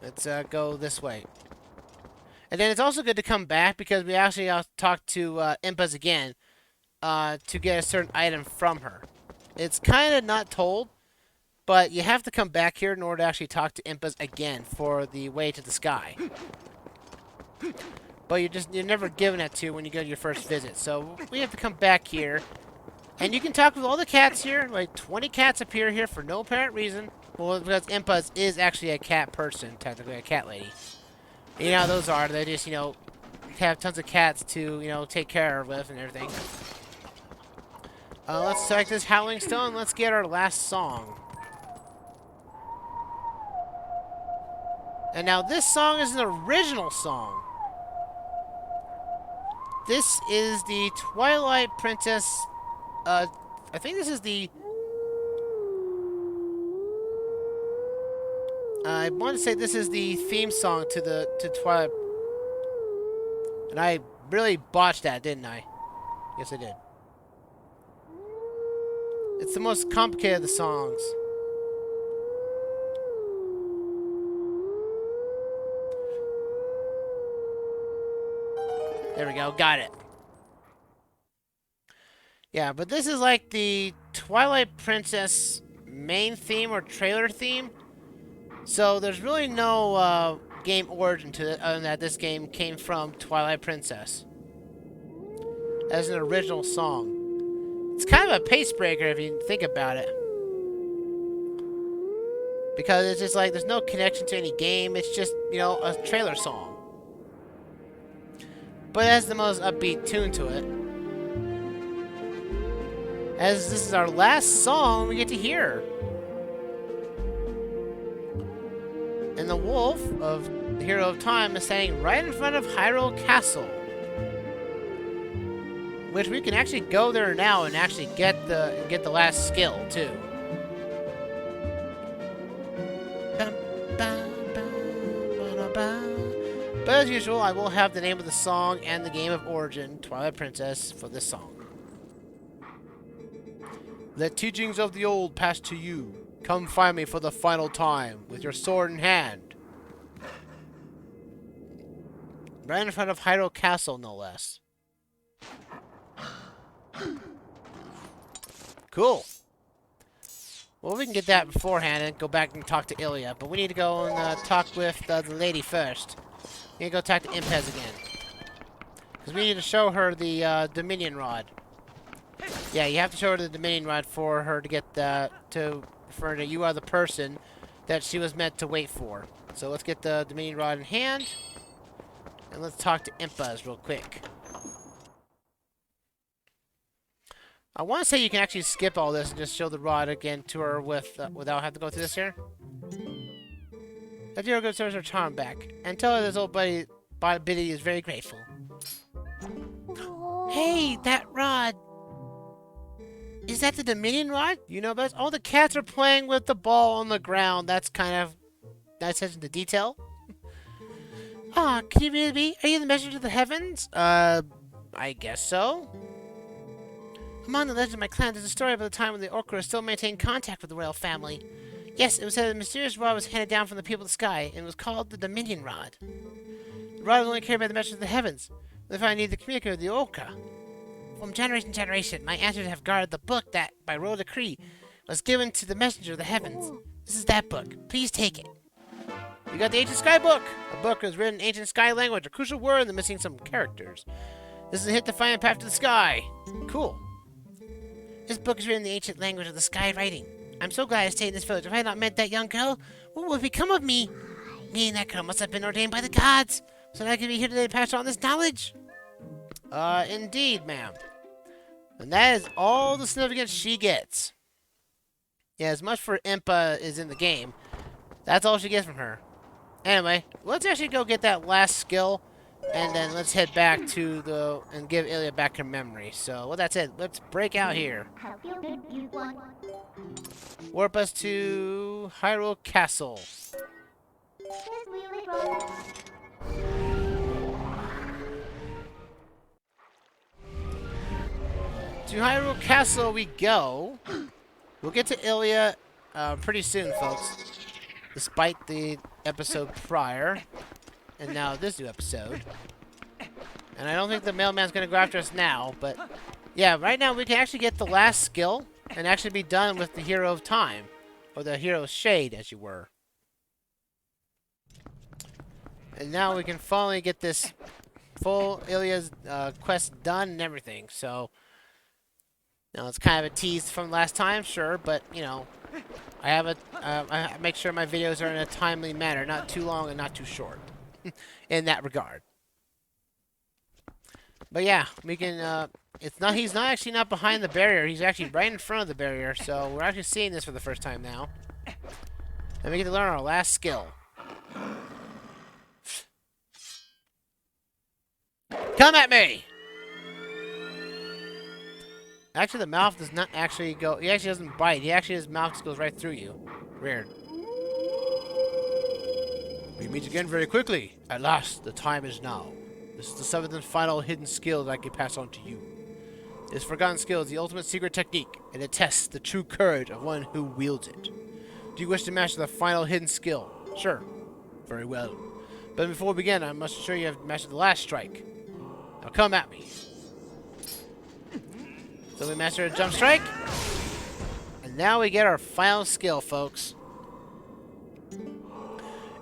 Let's go this way. And then it's also good to come back because we actually talk to Impas again to get a certain item from her. It's kind of not told, but you have to come back here in order to actually talk to Impas again for the way to the sky. But you're never given it to when you go to your first visit. So we have to come back here. And you can talk with all the cats here. Like 20 cats appear here for no apparent reason. Well, because Impas is actually a cat person, technically a cat lady. You know how those are. They just, have tons of cats to, take care of with and everything. Let's select this Howling Stone. Let's get our last song. And now this song is an original song. This is the Twilight Princess. I think this is the... I want to say this is the theme song to Twilight. And I really botched that, didn't I? Yes, I did. It's the most complicated of the songs. There we go, got it. Yeah, but this is like the Twilight Princess main theme or trailer theme. So there's really no game origin to it other than that this game came from Twilight Princess as an original song. It's kind of a pace breaker if you think about it. Because it's just like there's no connection to any game. It's just, a trailer song. But it has the most upbeat tune to it. As this is our last song we get to hear. And the wolf of the Hero of Time is standing right in front of Hyrule Castle. Which we can actually go there now and actually get the last skill too. But as usual, I will have the name of the song and the game of origin, Twilight Princess, for this song. Let teachings of the old pass to you. Come find me for the final time, with your sword in hand. Right in front of Hyrule Castle, no less. Cool. Well, we can get that beforehand and go back and talk to Illia, but we need to go and talk with the lady first. We need to go talk to Impez again. Because we need to show her the Dominion Rod. Yeah, you have to show her the Dominion Rod for her to get for her to you are the person that she was meant to wait for. So let's get the Dominion Rod in hand. And let's talk to Impez real quick. I want to say you can actually skip all this and just show the rod again to her without having to go through this here. Let your good service her charm back. And tell her this old buddy Biddy is very grateful. Hey, that rod! Is that the Dominion Rod? You know best. All the cats are playing with the ball on the ground. That's kind of nice attention to detail. Ah, can you really be? Are you the messenger of the heavens? I guess so. Among the legends of my clan, there's a story about the time when the Orcra still maintained contact with the royal family. Yes, it was said that a mysterious rod was handed down from the people of the sky, and it was called the Dominion Rod. The rod was only carried by the messengers of the heavens. If I need to communicate with the Orcra. From generation to generation, my ancestors have guarded the book that, by royal decree, was given to the messenger of the heavens. This is that book. Please take it. You got the Ancient Sky Book! A book is written in Ancient Sky language, a crucial word, and missing some characters. This is a hit to find a path to the sky. Cool. This book is written in the ancient language of the sky writing. I'm so glad I stayed in this village. If I had not met that young girl, what would become of me? Me and that girl must have been ordained by the gods, so that I could be here today to pass on this knowledge. Indeed, ma'am. And that is all the significance she gets. Yeah, as much for Impa is in the game, that's all she gets from her. Anyway, let's actually go get that last skill, and then let's head back to and give Illia back her memory. So, with that said, let's break out here. Warp us to Hyrule Castle. To Hyrule Castle we go. We'll get to Illia pretty soon, folks. Despite the episode prior. And now this new episode. And I don't think the mailman's going to go after us now, but... Yeah, right now we can actually get the last skill and actually be done with the Hero of Time. Or the Hero of Shade, as you were. And now we can finally get this full Illia's quest done and everything, so... Now, it's kind of a tease from last time, sure, but, you know... I make sure my videos are in a timely manner, not too long and not too short. In that regard. But yeah, we can, he's not actually not behind the barrier, he's actually right in front of the barrier, so we're actually seeing this for the first time now. And we get to learn our last skill. Come at me! Actually, the mouth does not actually go, he actually doesn't bite, his mouth just goes right through you. Weird. We meet again very quickly. At last, the time is now. This is the seventh and final hidden skill that I can pass on to you. This forgotten skill is the ultimate secret technique, and it tests the true courage of one who wields it. Do you wish to master the final hidden skill? Sure. Very well. But before we begin, I must ensure you have mastered the last strike. Now come at me. So we mastered a jump strike. And now we get our final skill, folks.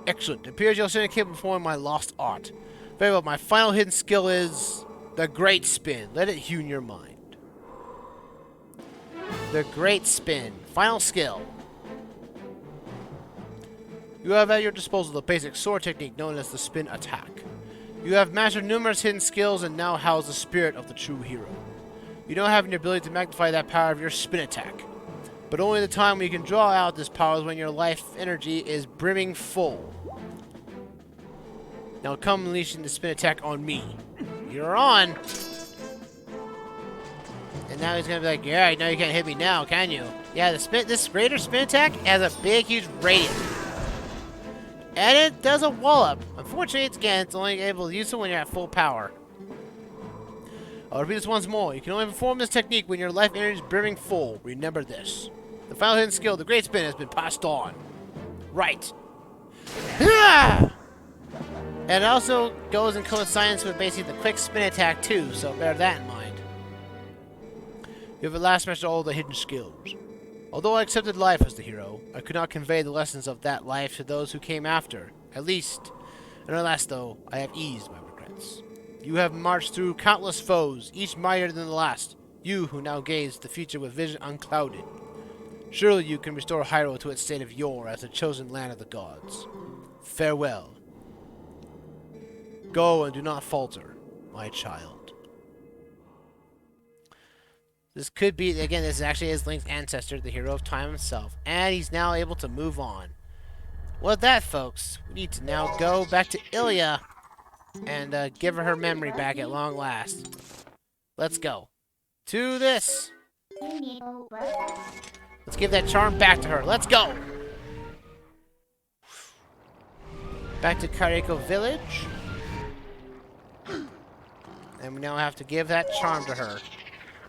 Excellent. It appears you're soon capable of performing my lost art. Very well, my final hidden skill is the Great Spin. Let it hew in your mind. The Great Spin. Final skill. You have at your disposal the basic sword technique known as the spin attack. You have mastered numerous hidden skills and now house the spirit of the true hero. You now have the ability to magnify that power of your spin attack. But only the time when you can draw out this power is when your life energy is brimming full. Now come unleashing the spin attack on me. You're on! And now he's gonna be like, yeah, I know you can't hit me now, can you? Yeah, this greater spin attack has a big, huge radius. And it does a wallop. Unfortunately, it's only able to use it when you're at full power. I'll repeat this once more. You can only perform this technique when your life energy is brimming full. Remember this. The final hidden skill, the Great Spin, has been passed on. Right. And it also goes in coincidence with basically the quick spin attack too, so bear that in mind. You have at last mastered all the hidden skills. Although I accepted life as the hero, I could not convey the lessons of that life to those who came after. At least. And alas though, I have eased my regrets. You have marched through countless foes, each mightier than the last. You who now gaze the future with vision unclouded. Surely you can restore Hyrule to its state of yore as the chosen land of the gods. Farewell. Go and do not falter, my child. This could be, again, this actually is Link's ancestor, the hero of time himself. And he's now able to move on. With that, folks, we need to now go back to Illia and give her memory back at long last. Let's go. To this. Let's give that charm back to her. Let's go. Back to Kareko Village. And we now have to give that charm to her.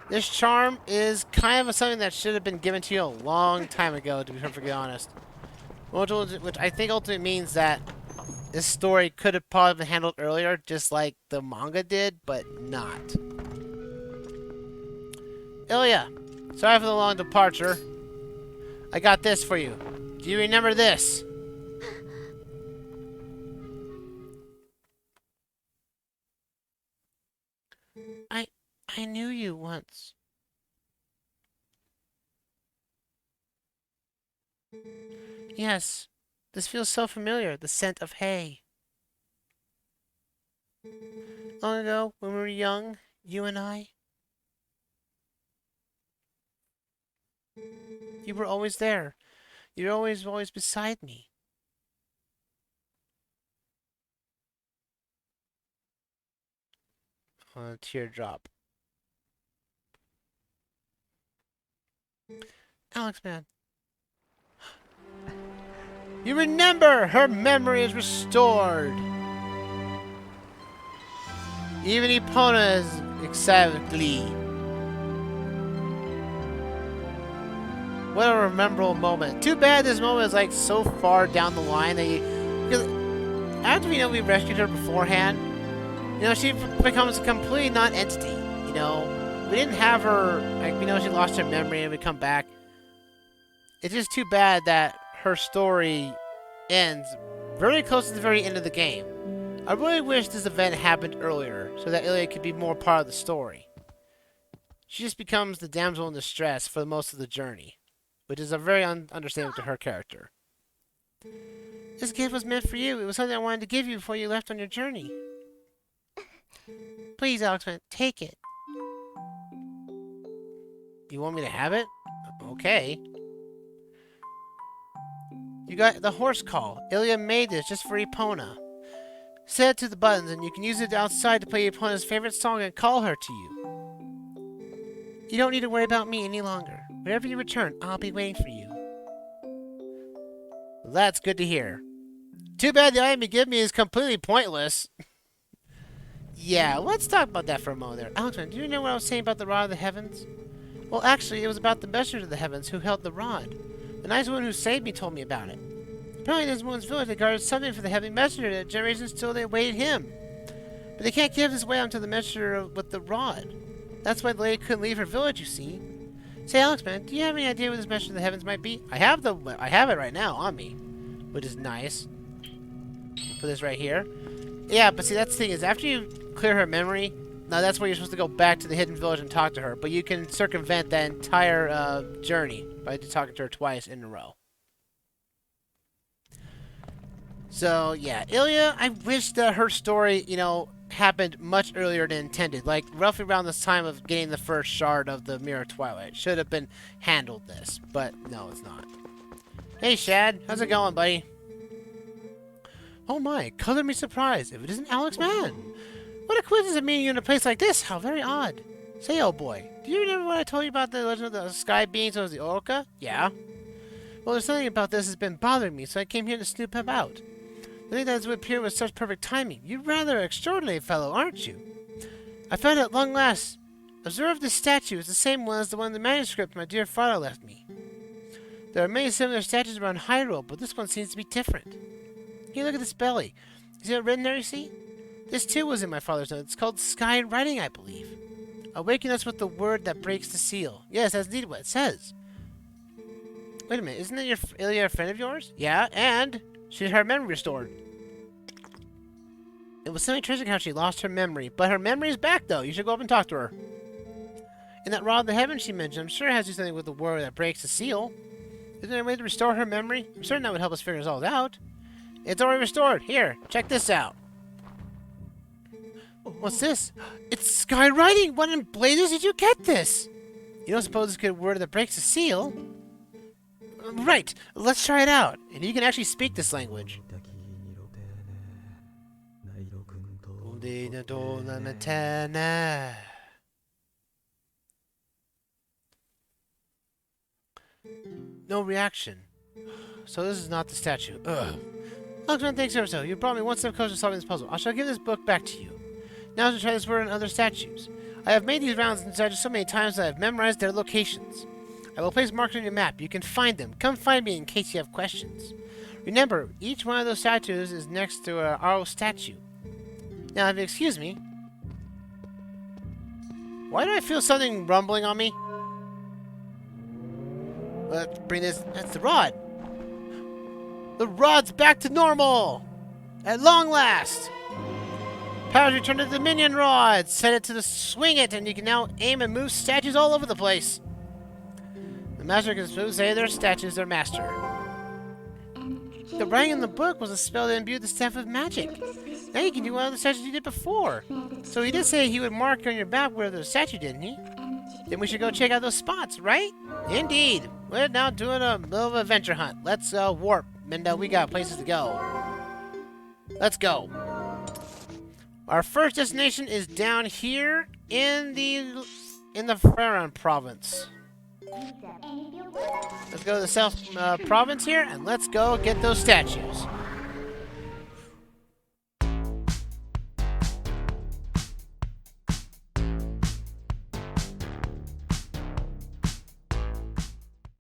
This charm is kind of something that should have been given to you a long time ago, to be perfectly honest. Which I think ultimately means that this story could have probably been handled earlier, just like the manga did, but not. Illia, sorry for the long departure. I got this for you. Do you remember this? I knew you once. Yes, this feels so familiar, the scent of hay. Long ago, when we were young, you and I. You were always there. You were always beside me. On a teardrop. Alexman. You remember! Her memory is restored! Even Epona is excited with glee. What a memorable moment. Too bad this moment is like so far down the line that you... Because after we know we rescued her beforehand, you know, she becomes a complete non-entity. You know, we didn't have her, like, we know she lost her memory and we come back. It's just too bad that her story ends very close to the very end of the game. I really wish this event happened earlier so that Illia could be more part of the story. She just becomes the damsel in distress for most of the journey, which is a very understandable to her character. This gift was meant for you. It was something I wanted to give you before you left on your journey. Please, Alexman, take it. You want me to have it? Okay. You got the horse call. Illia made this just for Epona. Set it to the buttons and you can use it outside to play Epona's favorite song and call her to you. You don't need to worry about me any longer. Whenever you return, I'll be waiting for you. Well, that's good to hear. Too bad the item you give me is completely pointless. Yeah, let's talk about that for a moment there. Alexman, do you know what I was saying about the Rod of the Heavens? Well, actually, it was about the messenger of the heavens who held the rod. The nice woman who saved me told me about it. Apparently, in this woman's village, they guarded something for the heavenly messenger that generations till they awaited him. But they can't give this away until the messenger with the rod. That's why the lady couldn't leave her village, you see. Say, Alexman, do you have any idea what this messenger of the heavens might be? I have it right now on me, which is nice. Put this right here. Yeah, but see, that's the thing is, after you clear her memory, now that's where you're supposed to go back to the hidden village and talk to her. But you can circumvent that entire journey by talking to her twice in a row. So, yeah, Illia, I wish that her story, you know, happened much earlier than intended. Like, roughly around this time of getting the first shard of the Mirror of Twilight. Should have been handled this, but no, it's not. Hey, Shad, how's it going, buddy? Oh my, color me surprised if it isn't Alexman. What a coincidence meeting you in a place like this. How very odd. Say, old boy, do you remember what I told you about the legend of the sky beings known as the Orca? Yeah. Well, there's something about this that's been bothering me, so I came here to snoop about. I think that it would appear with such perfect timing. You're rather an extraordinary fellow, aren't you? I found it at long last. Observe this statue. It's the same one as the one in the manuscript my dear father left me. There are many similar statues around Hyrule, but this one seems to be different. Here, look at this belly. See it written there, you see? This too was in my father's note. It's called sky writing, I believe. Awaken us with the word that breaks the seal. Yes, that's indeed what it says. Wait a minute, isn't it Illia a friend of yours? Yeah, and she had her memory restored. It was semi-tragic how she lost her memory, but her memory is back, though. You should go up and talk to her. And that rod of the heavens she mentioned, I'm sure it has to do something with the word that breaks the seal. Isn't there a way to restore her memory? I'm certain that would help us figure this all out. It's already restored. Here, check this out. What's this? It's sky writing! What in blazes did you get this? You don't suppose it's a good word that breaks the seal? Right, let's try it out. And you can actually speak this language. No reaction. So this is not the statue. Ugh. Alexman, thanks ever so. You brought me one step closer to solving this puzzle. I shall give this book back to you. Now to try this word on other statues. I have made these rounds in statues so many times that I have memorized their locations. I will place markers on your map. You can find them. Come find me in case you have questions. Remember, each one of those statues is next to an Aro statue. Now, if you excuse me, why do I feel something rumbling on me? Let's bring this. That's the rod. The rod's back to normal! At long last! Powers return to the minion rod! Set it to the swing it, and you can now aim and move statues all over the place. The master can smooth say their statues their master. The writing in the book was a spell that imbued the staff with magic. Now you can do one of the statues you did before. So he did say he would mark on your map where the statue, didn't he? Then we should go check out those spots, right? Indeed. We're now doing a little adventure hunt. Let's warp. And we got places to go. Let's go. Our first destination is down here in the Faron province. Let's go to the South province here, and let's go get those statues.